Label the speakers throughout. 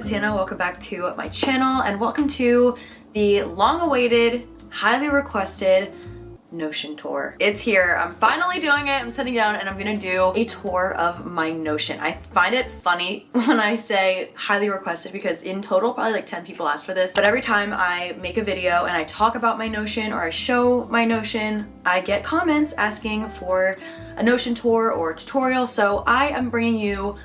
Speaker 1: it's Hannah. Welcome back to my channel and welcome to the long-awaited, highly requested Notion tour. It's here. I'm finally doing it. I'm sitting down and I'm gonna do a tour of my Notion. I find it funny when I say highly requested because in total probably like 10 people asked for this, but every time I make a video and I talk about my Notion or I show my Notion, I get comments asking for a Notion tour or a tutorial, so I am bringing you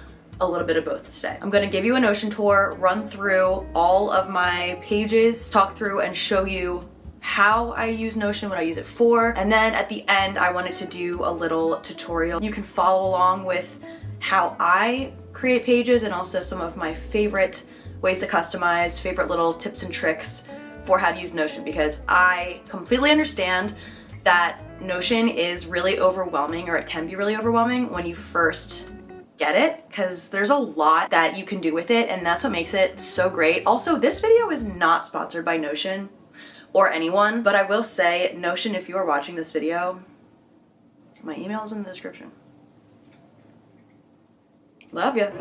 Speaker 1: a little bit of both today. I'm gonna give you a Notion tour, run through all of my pages, talk through and show you how I use Notion, what I use it for, and then at the end I wanted to do a little tutorial. You can follow along with how I create pages and also some of my favorite ways to customize, favorite little tips and tricks for how to use Notion, because I completely understand that Notion is really overwhelming, or it can be really overwhelming when you first get it, because there's a lot that you can do with it and that's what makes it so great. Also, this video is not sponsored by Notion or anyone, but I will say, Notion, if you are watching this video, my email is in the description. Love ya.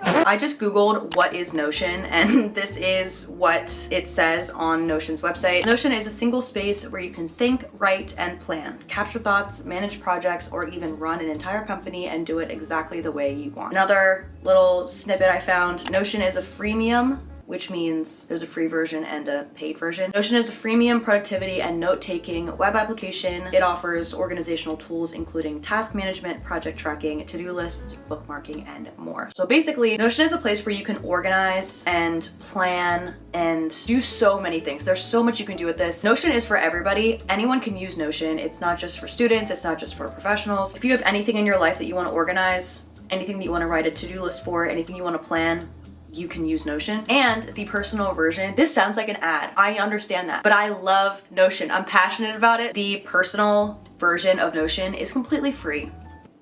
Speaker 1: I just Googled what is Notion and this is what it says on Notion's website. Notion is a single space where you can think, write, and plan, capture thoughts, manage projects, or even run an entire company and do it exactly the way you want. Another little snippet I found, Notion is a freemium, which means there's a free version and a paid version. Notion is a freemium productivity and note-taking web application. It offers organizational tools including task management, project tracking, to-do lists, bookmarking, and more. So basically, Notion is a place where you can organize and plan and do so many things. There's so much you can do with this. Notion is for everybody. Anyone can use Notion. It's not just for students, it's not just for professionals. If you have anything in your life that you want to organize, anything that you want to write a to-do list for, anything you want to plan, you can use Notion. And the personal version, this sounds like an ad, I understand that, but I love Notion. I'm passionate about it. The personal version of Notion is completely free,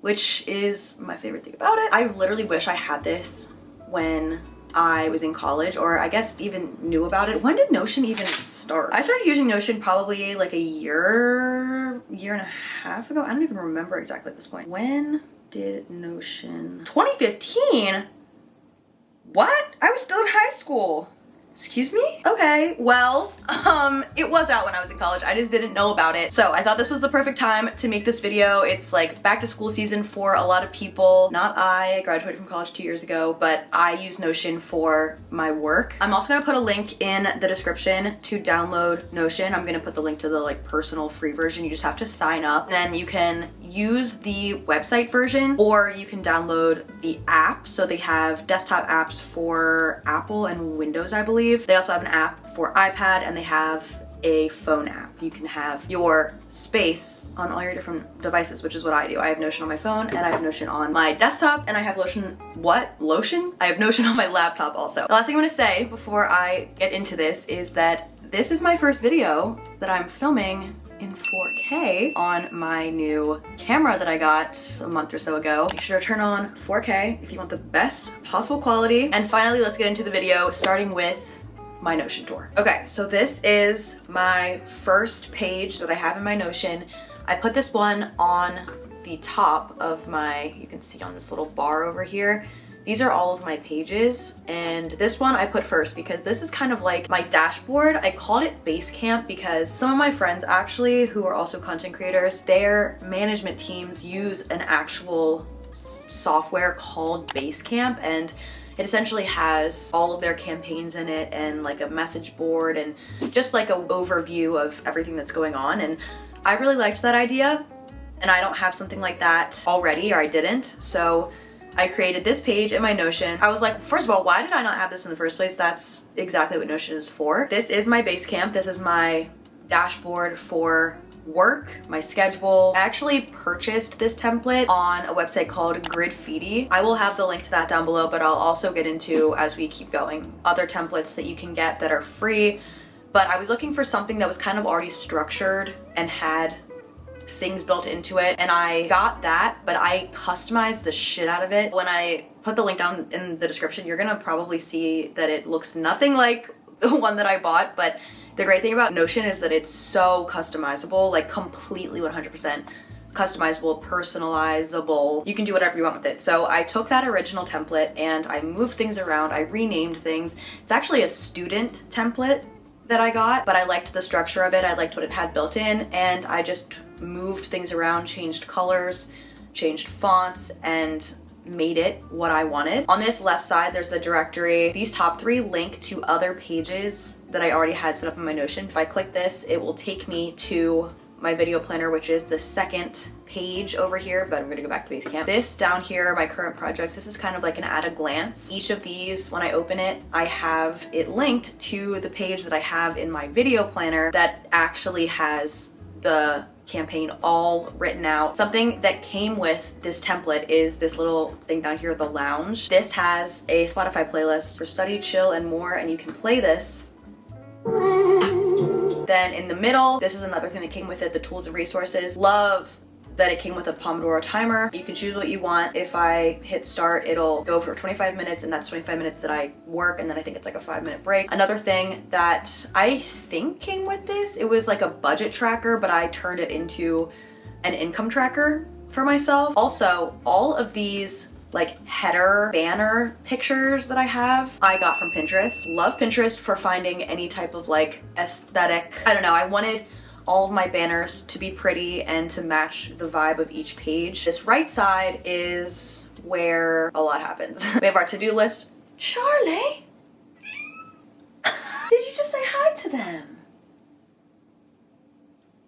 Speaker 1: which is my favorite thing about it. I literally wish I had this when I was in college, or I guess even knew about it. When did Notion even start? I started using Notion probably like a year and a half ago. I don't even remember exactly at this point. When did Notion? 2015? What? I was still in high school. Excuse me? Okay, well, it was out when I was in college. I just didn't know about it. So I thought this was the perfect time to make this video. It's like back to school season for a lot of people. Not I graduated from college 2 years ago, but I use Notion for my work. I'm also gonna put a link in the description to download Notion. I'm gonna put the link to the like personal free version. You just have to sign up. Then you can use the website version or you can download the app. So they have desktop apps for Apple and Windows, I believe. They also have an app for iPad and they have a phone app. You can have your space on all your different devices, which is what I do. I have Notion on my phone and I have Notion on my desktop and I have Lotion, Lotion? I have Notion on my laptop also. The last thing I'm gonna say before I get into this is that this is my first video that I'm filming in 4K on my new camera that I got a month or so ago. Make sure to turn on 4K if you want the best possible quality. And finally, let's get into the video, starting with my Notion tour. Okay, so this is my first page that I have in my Notion. I put this one on the top of my, you can see on this little bar over here. These are all of my pages, and this one I put first because this is kind of like my dashboard. I called it Basecamp because some of my friends actually, who are also content creators, their management teams use an actual software called Basecamp, and it essentially has all of their campaigns in it and like a message board and just like an overview of everything that's going on. And I really liked that idea, and I don't have something like that already, or I didn't. So I created this page in my Notion. I was like, first of all, why did I not have this in the first place? That's exactly what Notion is for. This is my Basecamp. This is my dashboard for work, my schedule. I actually purchased this template on a website called Gridfeedy. I will have the link to that down below, but I'll also get into, as we keep going, other templates that you can get that are free. But I was looking for something that was kind of already structured and had things built into it, and I got that, but I customized the shit out of it. When I put the link down in the description, you're gonna probably see that it looks nothing like the one that I bought, but the great thing about Notion is that it's so customizable, like completely 100% customizable, personalizable. You can do whatever you want with it. So I took that original template and I moved things around. I renamed things. It's actually a student template that I got, but I liked the structure of it. I liked what it had built in, and I just moved things around, changed colors, changed fonts, and made it what I wanted. On this left side, there's the directory. These top 3 link to other pages that I already had set up in my Notion. If I click this, it will take me to my video planner, which is the second page over here, but I'm gonna go back to Basecamp. This down here, my current projects, this is kind of like an at a glance. Each of these, when I open it, I have it linked to the page that I have in my video planner that actually has the campaign all written out. Something that came with this template is this little thing down here, the lounge. This has a Spotify playlist for study, chill, and more, and you can play this. Then in the middle, this is another thing that came with it, the tools and resources. Love that it came with a Pomodoro timer. You can choose what you want. If I hit start, it'll go for 25 minutes, and that's 25 minutes that I work, and then I think it's like a 5-minute break. Another thing that I think came with this, it was like a budget tracker, but I turned it into an income tracker for myself. Also, all of these like header banner pictures that I have, I got from Pinterest. Love Pinterest for finding any type of like aesthetic. I don't know, I wanted all of my banners to be pretty and to match the vibe of each page. This right side is where a lot happens. We have our to-do list. Charlie, did you just say hi to them?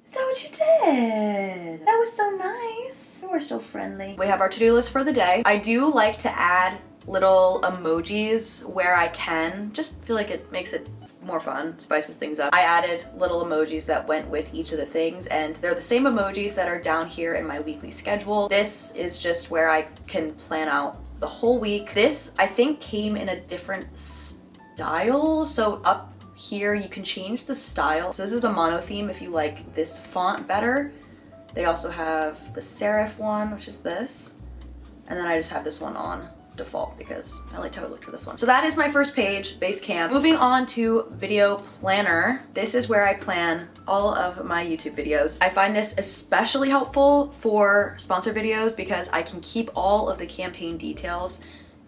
Speaker 1: Is that what you did? That was so nice. You were so friendly. We have our to-do list for the day. I do like to add little emojis where I can. Just feel like it makes it more fun, spices things up. I added little emojis that went with each of the things, and they're the same emojis that are down here in my weekly schedule. This is just where I can plan out the whole week. This, I think, came in a different style. So up here you can change the style. So this is the mono theme if you like this font better. They also have the serif one, which is this, and then I just have this one on default because I liked how it looked for this one. So that is my first page, Basecamp. Moving on to Video Planner. This is where I plan all of my YouTube videos. I find this especially helpful for sponsor videos because I can keep all of the campaign details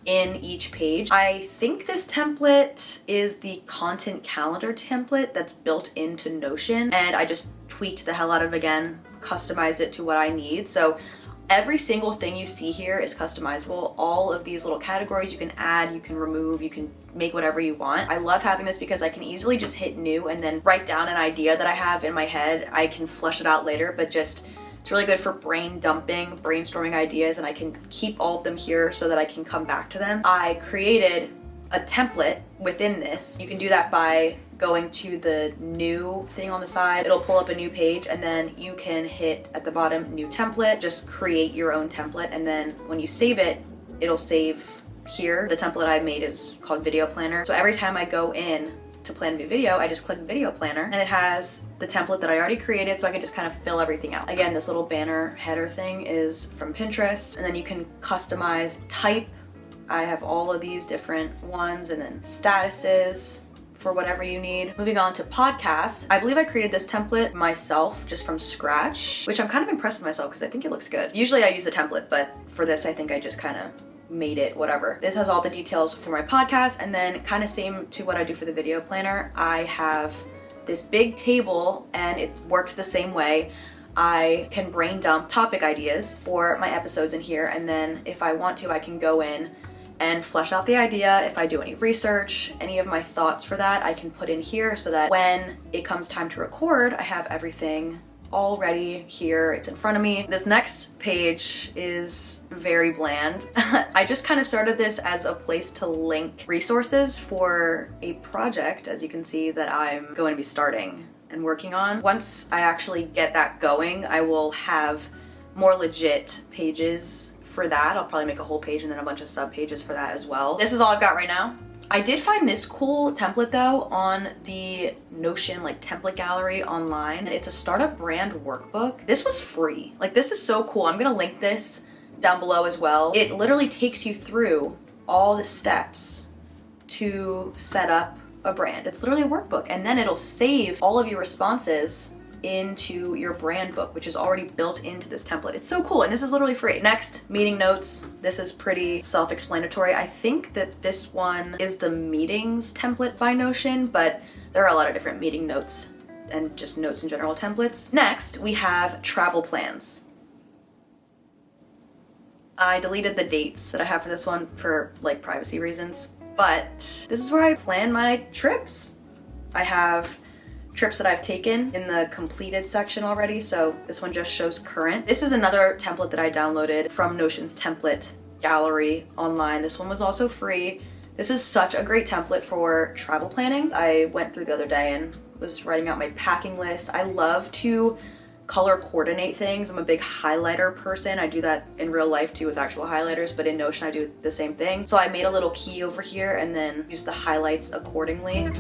Speaker 1: in each page. I think this template is the content calendar template that's built into Notion, and I just tweaked the hell out of it again, customized it to what I need. So every single thing you see here is customizable. All of these little categories you can add, you can remove, you can make whatever you want. I love having this because I can easily just hit new and then write down an idea that I have in my head. I can flesh it out later, but just it's really good for brain dumping, brainstorming ideas, and I can keep all of them here so that I can come back to them. I created a template within this. You can do that by going to the new thing on the side. It'll pull up a new page, and then you can hit at the bottom new template, just create your own template, and then when you save it, it'll save here. The template I made is called Video Planner. So every time I go in to plan a new video, I just click Video Planner, and it has the template that I already created, so I can just kind of fill everything out. Again, this little banner header thing is from Pinterest, and then you can customize type. I have all of these different ones, and then statuses for whatever you need. Moving on to podcast. I believe I created this template myself just from scratch, which I'm kind of impressed with myself because I think it looks good. Usually I use a template, but for this I think I just kind of made it whatever. This has all the details for my podcast, and then kind of same to what I do for the video planner. I have this big table and it works the same way. I can brain dump topic ideas for my episodes in here, and then if I want to, I can go in and flesh out the idea. If I do any research, any of my thoughts for that, I can put in here so that when it comes time to record, I have everything already here, it's in front of me. This next page is very bland. I just kind of started this as a place to link resources for a project, as you can see, that I'm going to be starting and working on. Once I actually get that going, I will have more legit pages for that. I'll probably make a whole page and then a bunch of sub pages for that as well. This is all I've got right now. I did find this cool template though on the Notion like template gallery online. It's a startup brand workbook. This was free. Like, this is so cool. I'm gonna link this down below as well. It literally takes you through all the steps to set up a brand. It's literally a workbook, and then it'll save all of your responses into your brand book, which is already built into this template. It's so cool, and this is literally free. Next, meeting notes. This is pretty self-explanatory. I think that this one is the meetings template by Notion, but there are a lot of different meeting notes and just notes in general templates. Next, we have travel plans. I deleted the dates that I have for this one for like privacy reasons, but this is where I plan my trips. I have trips that I've taken in the completed section already, so this one just shows current. This is another template that I downloaded from Notion's template gallery online. This one was also free. This is such a great template for travel planning. I went through the other day and was writing out my packing list. I love to color coordinate things. I'm a big highlighter person. I do that in real life too with actual highlighters, but in Notion I do the same thing. So I made a little key over here and then used the highlights accordingly.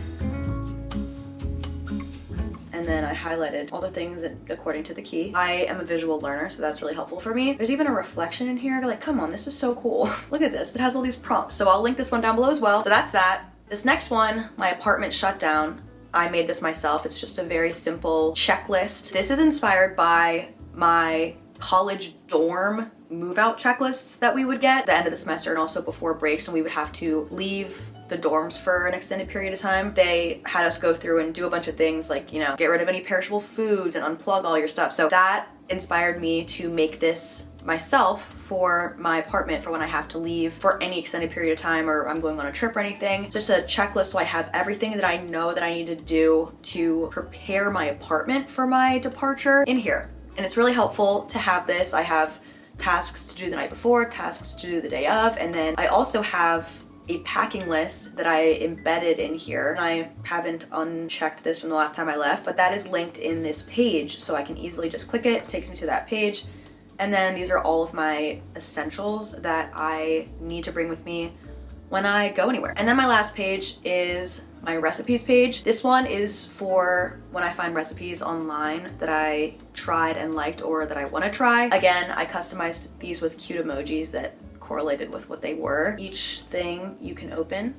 Speaker 1: And then I highlighted all the things according to the key. I am a visual learner, so that's really helpful for me. There's even a reflection in here. Like, come on, this is so cool. Look at this. It has all these prompts. So I'll link this one down below as well. So that's that. This next one, my apartment shut down. I made this myself. It's just a very simple checklist. This is inspired by my college dorm move-out checklists that we would get at the end of the semester and also before breaks when we would have to leave the dorms for an extended period of time. They had us go through and do a bunch of things like, you know, get rid of any perishable foods and unplug all your stuff. So that inspired me to make this myself for my apartment for when I have to leave for any extended period of time or I'm going on a trip or anything. It's just a checklist so I have everything that I know that I need to do to prepare my apartment for my departure in here. And it's really helpful to have this. I have tasks to do the night before, tasks to do the day of, and then I also have a packing list that I embedded in here. And I haven't unchecked this from the last time I left, but that is linked in this page, so I can easily just click it. It takes me to that page. And then these are all of my essentials that I need to bring with me when I go anywhere. And then my last page is my recipes page. This one is for when I find recipes online that I tried and liked or that I want to try. Again, I customized these with cute emojis that correlated with what they were. Each thing you can open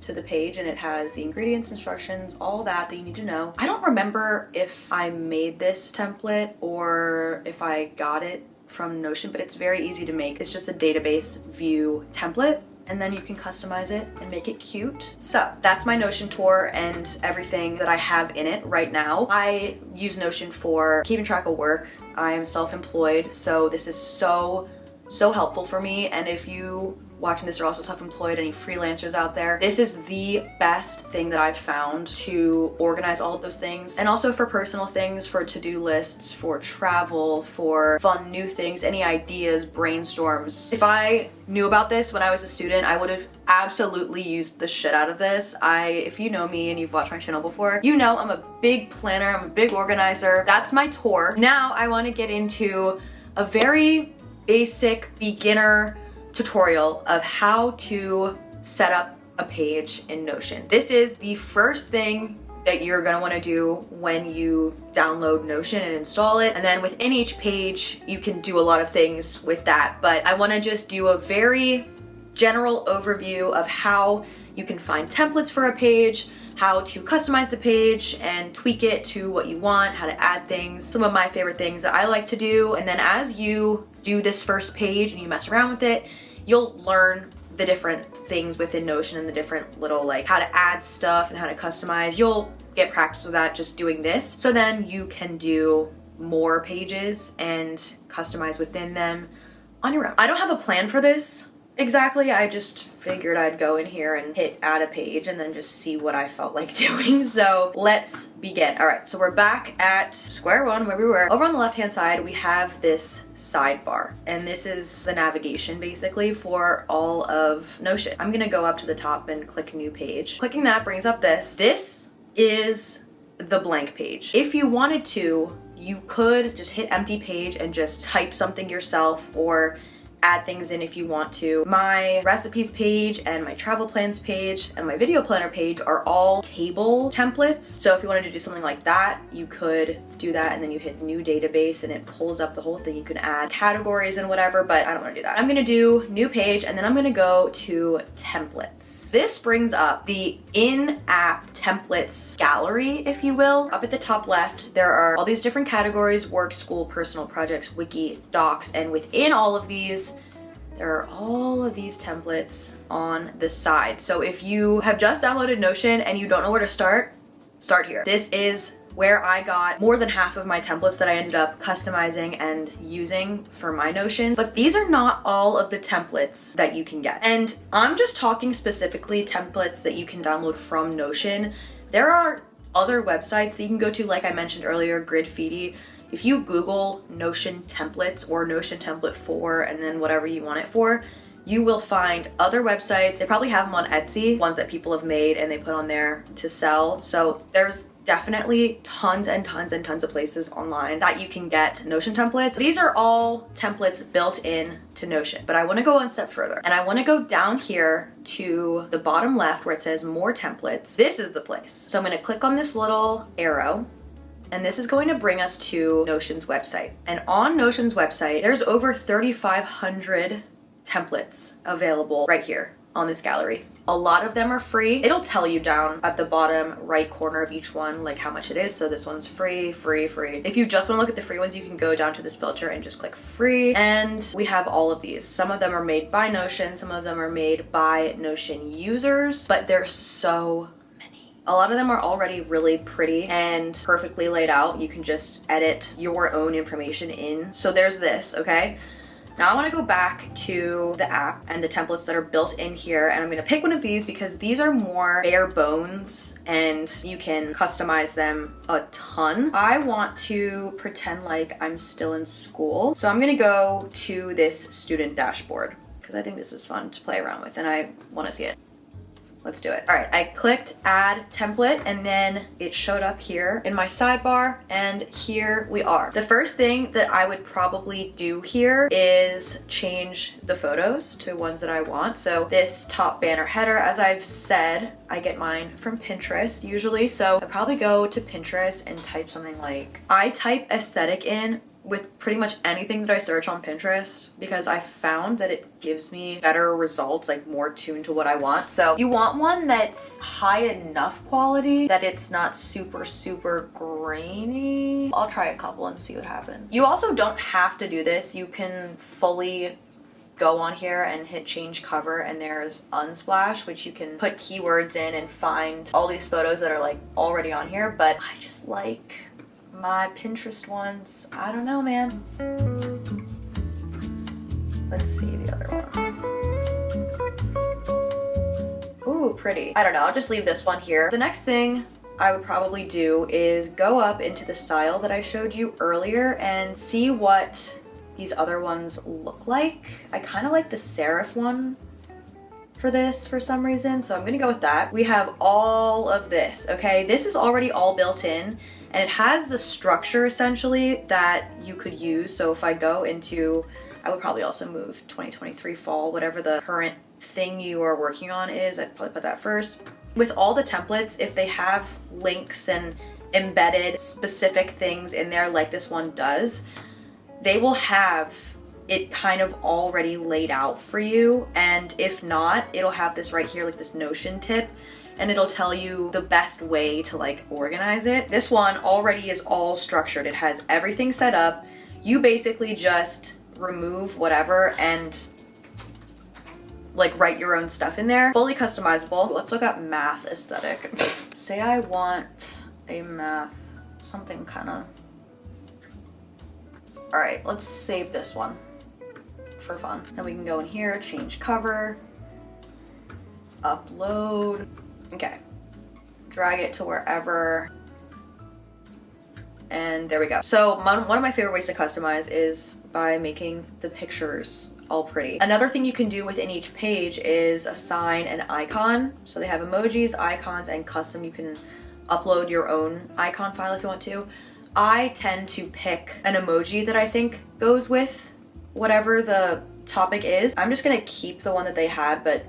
Speaker 1: to the page and it has the ingredients, instructions, all that you need to know. I don't remember if I made this template or if I got it from Notion, but it's very easy to make. It's just a database view template and then you can customize it and make it cute. So that's my Notion tour and everything that I have in it right now. I use Notion for keeping track of work. I am self-employed, so this is so helpful for me. And if you watching this are also self-employed, any freelancers out there, this is the best thing that I've found to organize all of those things. And also for personal things, for to-do lists, for travel, for fun new things, any ideas, brainstorms. If I knew about this when I was a student, I would have absolutely used the shit out of this. If you know me and you've watched my channel before, you know I'm a big planner, I'm a big organizer. That's my tour. Now I want to get into a very basic beginner tutorial of how to set up a page in Notion. This is the first thing that you're gonna wanna do when you download Notion and install it. And then within each page, you can do a lot of things with that. But I wanna just do a very general overview of how you can find templates for a page, how to customize the page and tweak it to what you want, how to add things, some of my favorite things that I like to do. And then as you do this first page and you mess around with it, you'll learn the different things within Notion and the different little like how to add stuff and how to customize. You'll get practice with that just doing this. So then you can do more pages and customize within them on your own. I don't have a plan for this exactly. I just figured I'd go in here and hit add a page and then just see what I felt like doing. So let's begin. All right, so we're back at square one where we were. Over on the left-hand side, we have this sidebar, and this is the navigation basically for all of Notion. I'm gonna go up to the top and click new page. Clicking that brings up this. This is the blank page. If you wanted to, you could just hit empty page and just type something yourself or add things in if you want to. My recipes page and my travel plans page and my video planner page are all table templates. So if you wanted to do something like that, you could do that, and then you hit new database and it pulls up the whole thing. You can add categories and whatever, but I don't want to do that. I'm going to do new page, and then I'm going to go to templates. This brings up the in-app templates gallery, if you will. Up at the top left, there are all these different categories: work, school, personal, projects, wiki, docs, and within all of these, there are all of these templates on the side. So if you have just downloaded Notion and you don't know where to start here. This is where I got more than half of my templates that I ended up customizing and using for my Notion. But these are not all of the templates that you can get. And I'm just talking specifically templates that you can download from Notion. There are other websites that you can go to, like I mentioned earlier, Gridfeedy. If you Google Notion templates or Notion template 4 and then whatever you want it for, you will find other websites. They probably have them on Etsy, ones that people have made and they put on there to sell. So there's definitely tons and tons and tons of places online that you can get Notion templates. These are all templates built in to Notion, but I want to go one step further, and I want to go down here to the bottom left where it says more templates. This is the place. So I'm going to click on this little arrow, and this is going to bring us to Notion's website. And on Notion's website, there's over 3,500 templates available right here on this gallery. A lot of them are free. It'll tell you down at the bottom right corner of each one like how much it is. So this one's free, free, free. If you just want to look at the free ones, you can go down to this filter and just click free. And we have all of these. Some of them are made by Notion, some of them are made by Notion users, but there's so many. A lot of them are already really pretty and perfectly laid out. You can just edit your own information in. So there's this, okay? Now I want to go back to the app and the templates that are built in here, and I'm going to pick one of these because these are more bare bones and you can customize them a ton. I want to pretend like I'm still in school. So I'm going to go to this student dashboard because I think this is fun to play around with and I want to see it. Let's do it. All right, I clicked add template and then it showed up here in my sidebar, and here we are. The first thing that I would probably do here is change the photos to ones that I want. So this top banner header, as I've said, I get mine from Pinterest usually. So I probably go to Pinterest and type something like, I type aesthetic in with pretty much anything that I search on Pinterest because I found that it gives me better results, like more tuned to what I want. So you want one that's high enough quality that it's not super, super grainy. I'll try a couple and see what happens. You also don't have to do this. You can fully go on here and hit change cover, and there's unsplash, which you can put keywords in and find all these photos that are like already on here, but I just like my Pinterest ones. I don't know, man. Let's see the other one. Ooh, pretty. I don't know, I'll just leave this one here. The next thing I would probably do is go up into the style that I showed you earlier and see what these other ones look like. I kind of like the serif one for this for some reason, so I'm gonna go with that. We have all of this, okay? This is already all built in, and it has the structure essentially that you could use. So if I go into, I would probably also move 2023 fall, whatever the current thing you are working on is, I'd probably put that first. With all the templates, if they have links and embedded specific things in there like this one does, they will have it kind of already laid out for you. And if not, it'll have this right here, like this Notion tip, and it'll tell you the best way to like organize it. This one already is all structured. It has everything set up. You basically just remove whatever and like write your own stuff in there. Fully customizable. Let's look at math aesthetic. Say I want a math, something kind of. All right, let's save this one for fun. Then we can go in here, change cover, upload. Okay, drag it to wherever, and there we go. So one of my favorite ways to customize is by making the pictures all pretty. Another thing you can do within each page is assign an icon. So they have emojis, icons, and custom. You can upload your own icon file if you want to. I tend to pick an emoji that I think goes with whatever the topic is. I'm just gonna keep the one that they had, but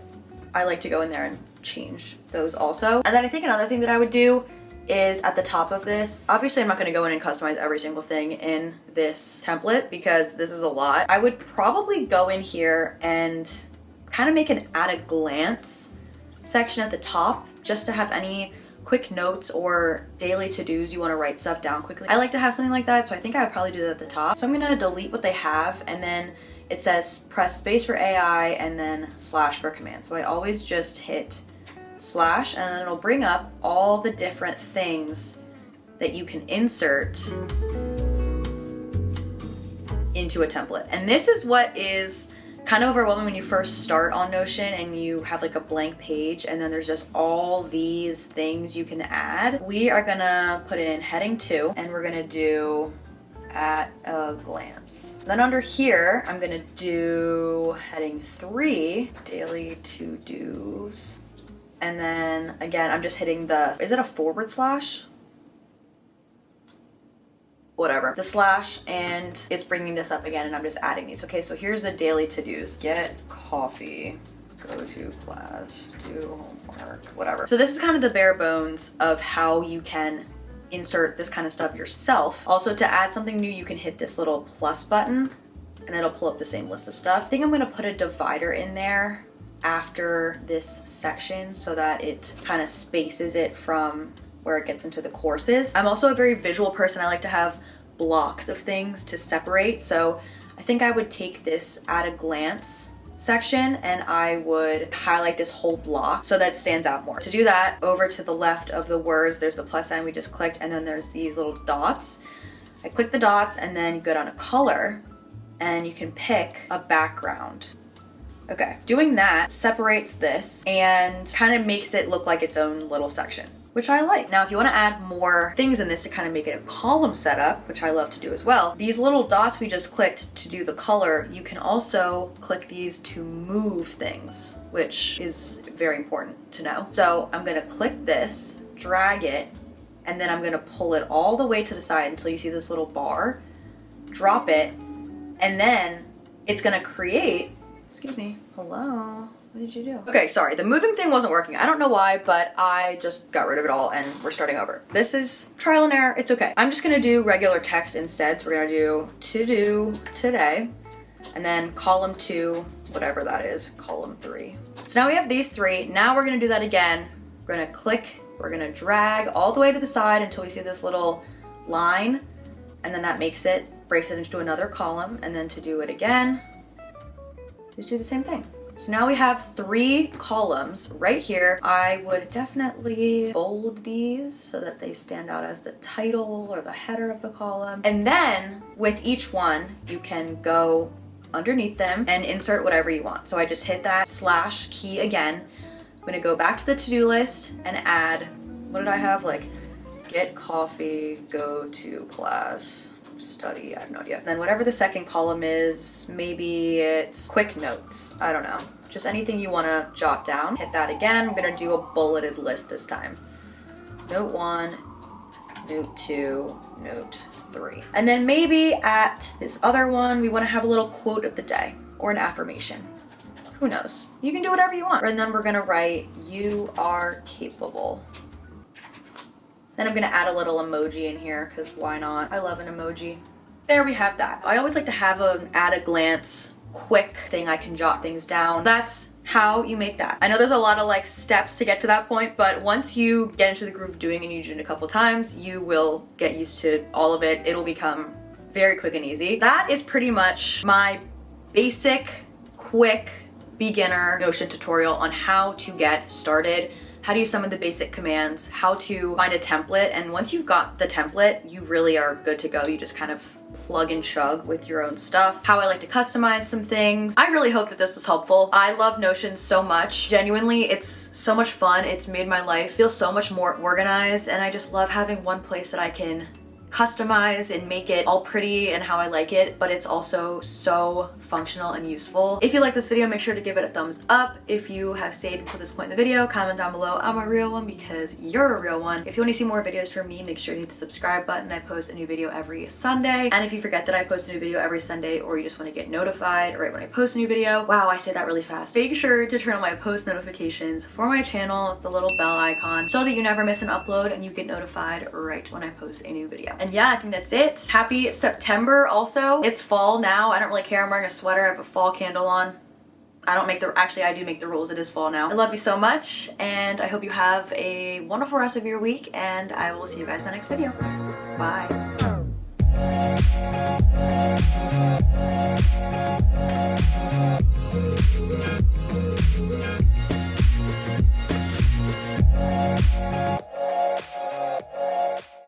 Speaker 1: I like to go in there and change those also. And then I think another thing that I would do is at the top of this, obviously I'm not going to go in and customize every single thing in this template because this is a lot. I would probably go in here and kind of make an at a glance section at the top just to have any quick notes or daily to-dos you want to write stuff down quickly. I like to have something like that, so I think I would probably do that at the top. So I'm going to delete what they have, and then it says press space for AI and then slash for command. So I always just hit slash, and then it'll bring up all the different things that you can insert into a template. And this is what is kind of overwhelming when you first start on Notion and you have like a blank page and then there's just all these things you can add. We are gonna put in heading 2 and we're gonna do at a glance. Then under here, I'm gonna do heading 3, daily to-dos. And then again, I'm just hitting the, is it a forward slash? Whatever, the slash, and it's bringing this up again and I'm just adding these. Okay, so here's the daily to-dos. Get coffee, go to class, do homework, whatever. So this is kind of the bare bones of how you can insert this kind of stuff yourself. Also, to add something new, you can hit this little plus button and it'll pull up the same list of stuff. I think I'm gonna put a divider in there after this section so that it kind of spaces it from where it gets into the courses. I'm also a very visual person. I like to have blocks of things to separate. So I think I would take this at a glance section and I would highlight this whole block so that it stands out more. To do that, over to the left of the words, there's the plus sign we just clicked, and then there's these little dots. I click the dots and then you go down to color and you can pick a background. Okay, doing that separates this and kind of makes it look like its own little section, which I like. Now, if you want to add more things in this to kind of make it a column setup, which I love to do as well, these little dots we just clicked to do the color, you can also click these to move things, which is very important to know. So I'm gonna click this, drag it, and then I'm gonna pull it all the way to the side until you see this little bar, drop it, and then it's gonna create, excuse me, hello? What did you do? Okay, sorry, the moving thing wasn't working. I don't know why, but I just got rid of it all and we're starting over. This is trial and error, it's okay. I'm just gonna do regular text instead. So we're gonna do to do today, and then column 2, whatever that is, column 3. So now we have these 3. Now we're gonna do that again. We're gonna click, we're gonna drag all the way to the side until we see this little line, and then that makes it, breaks it into another column, and then to do it again, just do the same thing. So now we have 3 columns right here. I would definitely bold these so that they stand out as the title or the header of the column. And then with each one, you can go underneath them and insert whatever you want. So I just hit that slash key again. I'm gonna go back to the to-do list and add, what did I have? Like, get coffee, go to class, study, I have no idea. Then whatever the second column is, maybe it's quick notes. I don't know. Just anything you want to jot down. Hit that again. I'm going to do a bulleted list this time. Note 1, note 2, note 3. And then maybe at this other one, we want to have a little quote of the day or an affirmation. Who knows? You can do whatever you want. And then we're going to write, you are capable. Then I'm gonna add a little emoji in here, because why not? I love an emoji. There we have that. I always like to have an at a glance, quick thing I can jot things down. That's how you make that. I know there's a lot of like steps to get to that point, but once you get into the groove of doing and you do it a couple times, you will get used to all of it. It'll become very quick and easy. That is pretty much my basic, quick, beginner Notion tutorial on how to get started. How do you summon the basic commands, how to find a template, and once you've got the template, you really are good to go. You just kind of plug and chug with your own stuff. How I like to customize some things. I really hope that this was helpful. I love Notion so much. Genuinely, it's so much fun. It's made my life feel so much more organized, and I just love having one place that I can customize and make it all pretty and how I like it, but it's also so functional and useful. If you like this video, make sure to give it a thumbs up. If you have stayed until this point in the video, comment down below, I'm a real one because you're a real one. If you want to see more videos from me, make sure to hit the subscribe button. I post a new video every Sunday. And if you forget that I post a new video every Sunday, or you just want to get notified right when I post a new video, wow, I say that really fast, make sure to turn on my post notifications for my channel. It's the little bell icon so that you never miss an upload and you get notified right when I post a new video. And yeah, I think that's it. Happy September also. It's fall now. I don't really care. I'm wearing a sweater. I have a fall candle on. I don't make the, actually I do make the rules. It is fall now. I love you so much and I hope you have a wonderful rest of your week, and I will see you guys in my next video. Bye.